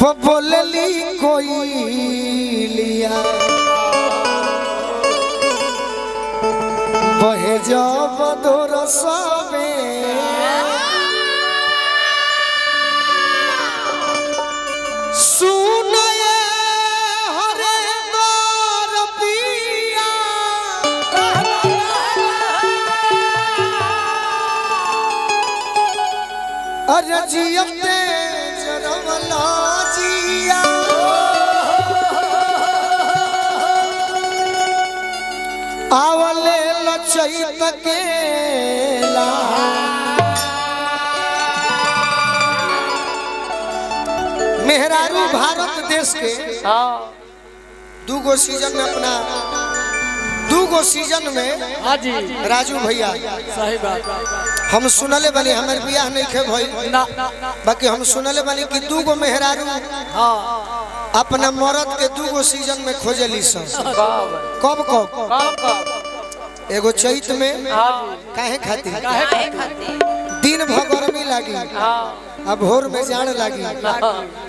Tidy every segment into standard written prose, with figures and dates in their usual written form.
बोलली कोई लिया बहे जब दोरसबे सुनए हरे दर पिया अरे जियते जरमला जिया आवले लचैत केला मेहरारू भारत देश के दूगो सीजन में अपना दूगो सीजन में हाजी राजू भैया सही बात हम सुनले बानी हमारे बियाह नहीं खे भई ना बाकी हम सुनले बानी कि दूगो मेहरारू हां अपना मर्द के दूगो सीजन में खोजली सब कब कब एगो चैत में काहे खाती दिन भर गर्मी लागी अब भोर में जाड़ लागी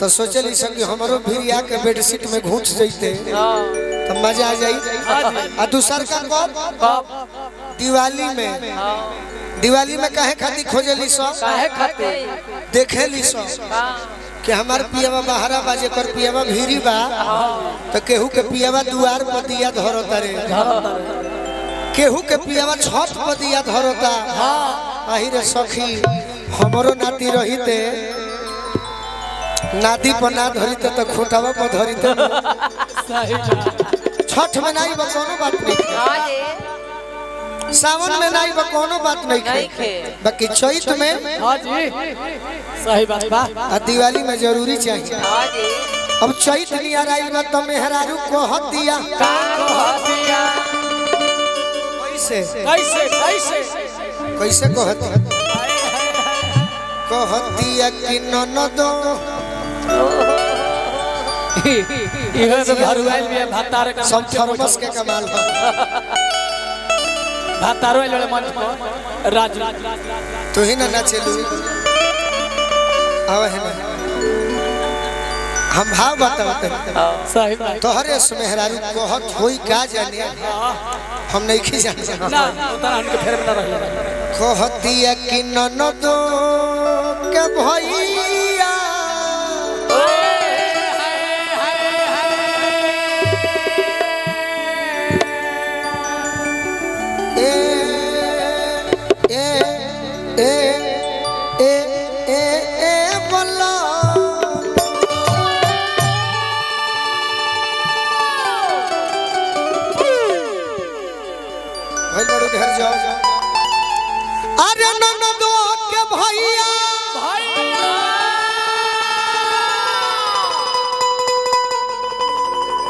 तो सोचली सब कि हमरो भिरिया के बेडशीट में घुस जइते तो मजा आ जाई आ दूसर का कब दिवाली में काहे खाती खोजली सब काहे खाते देखेली सब कि हमार पियावा बाहरा बाजे कर पियावा भीरी बा तो केहू के पियावा दुआर पर दिया धरता रे केहू के पियावा छत पर दिया धरता आही रे सखी हमरो नाती रहीते नादी पर ना धरीते तो खोटावा पर धरीते सही छठ में नहीं बा कोनो बात नहीं सावन में नहीं बा कोनो बात नहीं बाकी चैत में हाजी सही बात बा आ दिवाली में जरूरी चाहिए अब चैत नहीं आ रही बा तो मेहरारू कहत दिया कैसे कैसे कैसे कैसे कहती कहतिया कि ननदो इहे तो घरवाइल में भातार का सब थर्मस के कमाल है भातार वाले मंच पर राजू तू ही ना नाचेलू आवे है ना हम भाव बताते सही बात तोहरे सुमेहरारू कहत होई का जाने हम नहीं खी जाने ना उतना उनके फेर में ना रह कहतिया कि ननदो के भैया अरे ननदो के भैया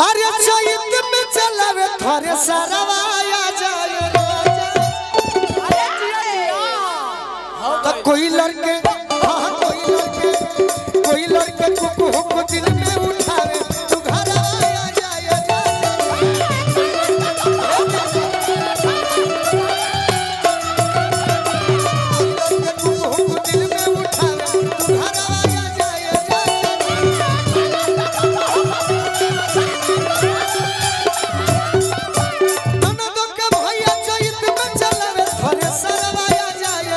अरे चैत में चलावे थोड़े सरवाया जाए तो कोई लड़के को दिल में उठावे तू घर आया जाए दिल में उठावे तू घर आया जाए ननदो के भैया चैत में चलावे थोड़े सरवाया जाए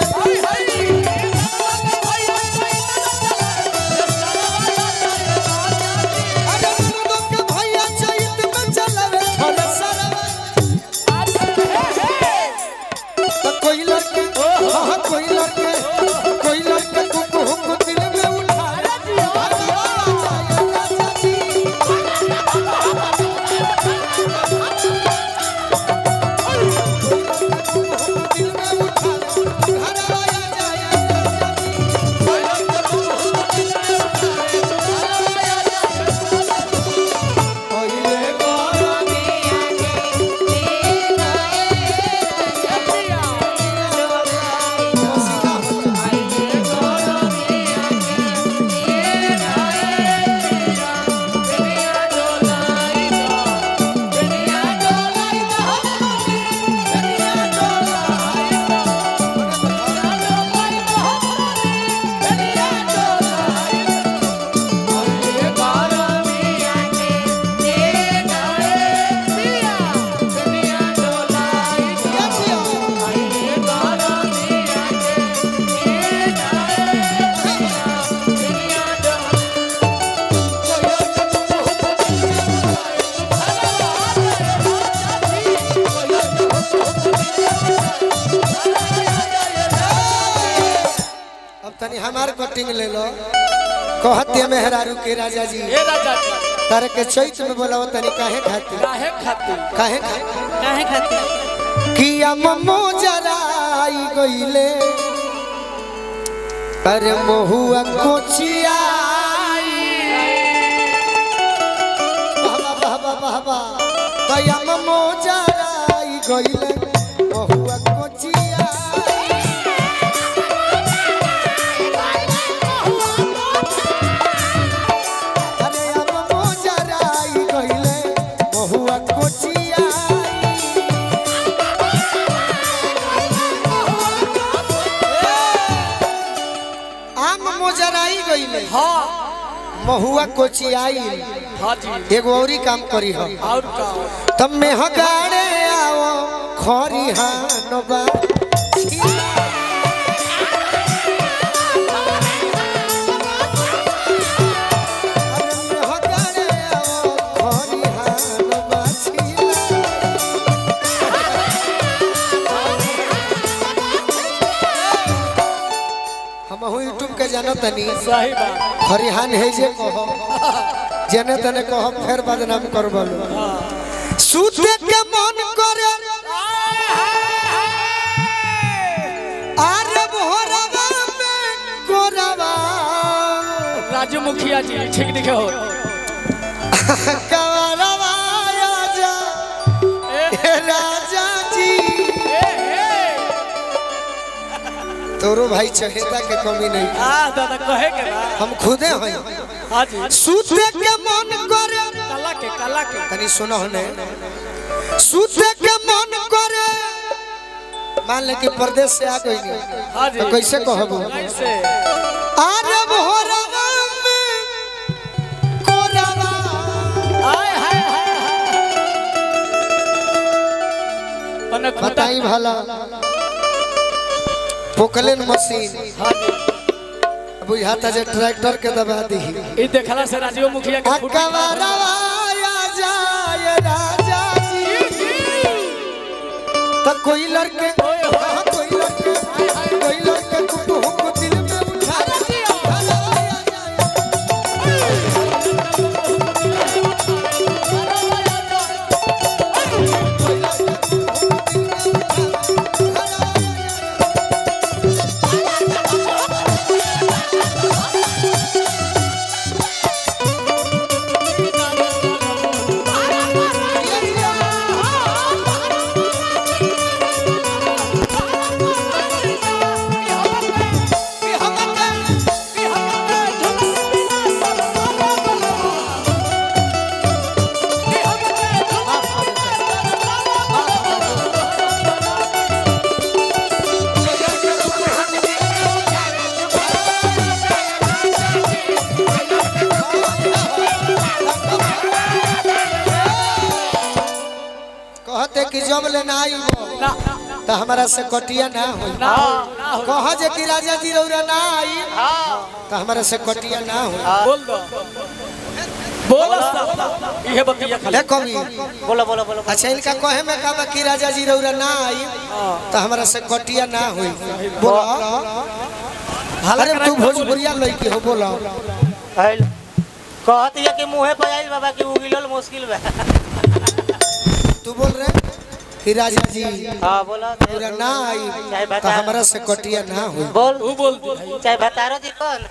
तनी हमार कटिंग ले लो कहते मेहरारू के राजा जी ए राजा जी तारे के चैत में बोलाव तनी काहे खाती काहे खाती काहे काहे खाती किया ममो जराई गईले अरे महुआ कोचिया बाबा बाबा बाबा किया ममो जराई गईले महुआ कोचिया अरे ममो जराई गईले महुआ कोचिया मोजराई गईले हां महुआ कोचियाई हां जी एगो औरी काम करी हम और का तब में हगाड़े आओ खरी हानबा यूट्यूब के जानो तनी सही बात खरिहान है जे कहो जने तने कहो फिर बदनाम करबलो सूते के मन करे अरे भोरवा में गोरवा राजू मुखिया जी ठीक लिखे हो कवरवा आजा ए राजा जी तोरो भाई चहेता के कमी नहीं दादा कहे के ना हम खुदे हई हां जी सूते के मन करे कला के तनी सुनो ने सूते के मन करे मान ले कि परदेश से आ गई नहीं हां जी तो कैसे कहबो कैसे अरे भोरवा में कोरवा हाय हाय हाय बताई भला पोकलेन मशीन हां जी बुझाता जे ट्रैक्टर के दबा दी ई देखला से राजू मुखिया के फुट अकबरवा आ जाए राजा जी तो कोई लड़के कोई लड़के को दिल में उठा कहते कि जब ले ना आई ना तो हमारा से कटिया ना हो ना कह जे कि राजा जी रौरा ना आई तो हमारा से कटिया ना हो बोल दो बोलो सब ये बतिया ले कवि बोलो बोलो बोलो अच्छा इनका कहे में कहा कि राजा जी रौरा ना आई तो हमारा से कटिया ना हुई बोलो अरे तू भोजपुरिया लड़की हो बोलो कहत है कि मुंहे पे आइल बाबा कि उगिलल मुश्किल बा तू बोल रहे कि राजा जी हां बोलो रौरा ना आई तो हमारा से कटिया ना हुई बोल तू बोल दे चाहे बतारो जी कौन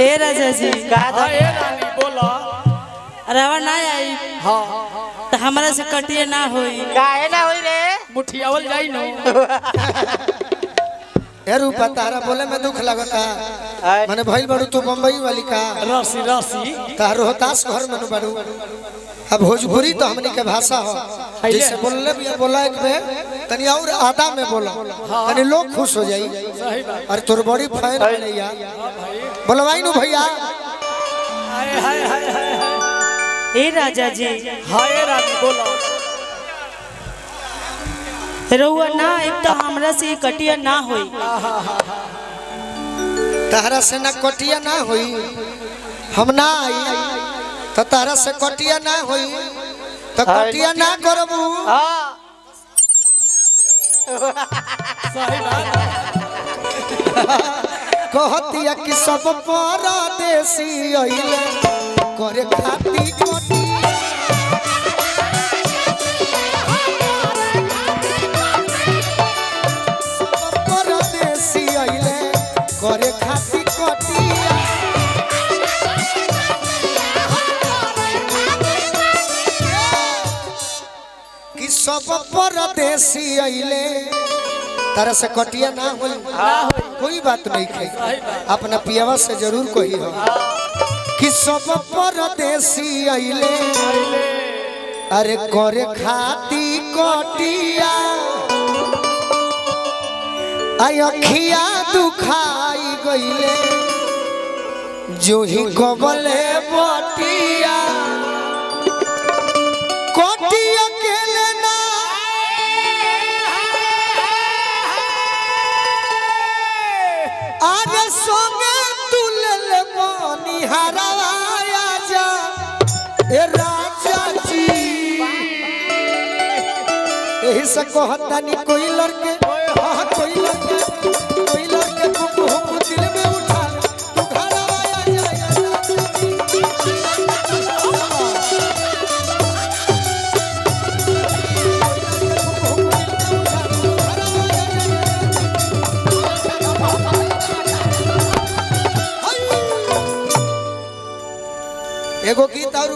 ए राजा जी हां ए रानी बोलो रवा ना आई हां तो हमारा से कटिए ना होई काहे ना होई रे मुठियावल जाई नो ए रूपा तारा बोले में दुख लगता माने भइल बड़ू तू बम्बई वाली का रसी रसी तार रोहतास घर में नु बड़ू अब भोजपुरी तो हमनी के भाषा हो जैसे बोलले भी बोला एक में तनी और आधा में बोला तनी लोग खुश हो जाई सही बात अरे तोर बड़ी फैन है यार बोलवाई नु भैया हाय हाय हाय हाय ए राजा जी हाय रानी बोलो रउआ ना आई तो हमरा से कटिया ना होई तारा से ना कटिया ना होई हम ना आई तो तारा से कटिया ना होई तो कटिया ना करबू हां सही बात कहतिया कि सब परदेसी अइले करे खाती कटिया सब परदेसी अइले करे खाती कटिया कि सब परदेसी अइले तारा से कटिया ना हो कोई बात नहीं कही अपना पियावा से जरूर कही हो कि सब परदेसी अइले अरे करे खाती कटिया आई अखिया दुखाई गइले जो ही कबले बटिया कटिया केले ना आगे संगे तुलल पानी हराया जा ए राजा जी यही से कहता नहीं कोई लड़के हाँ कोई लड़के दिल में उठा तू घर आया जा एगो गीत और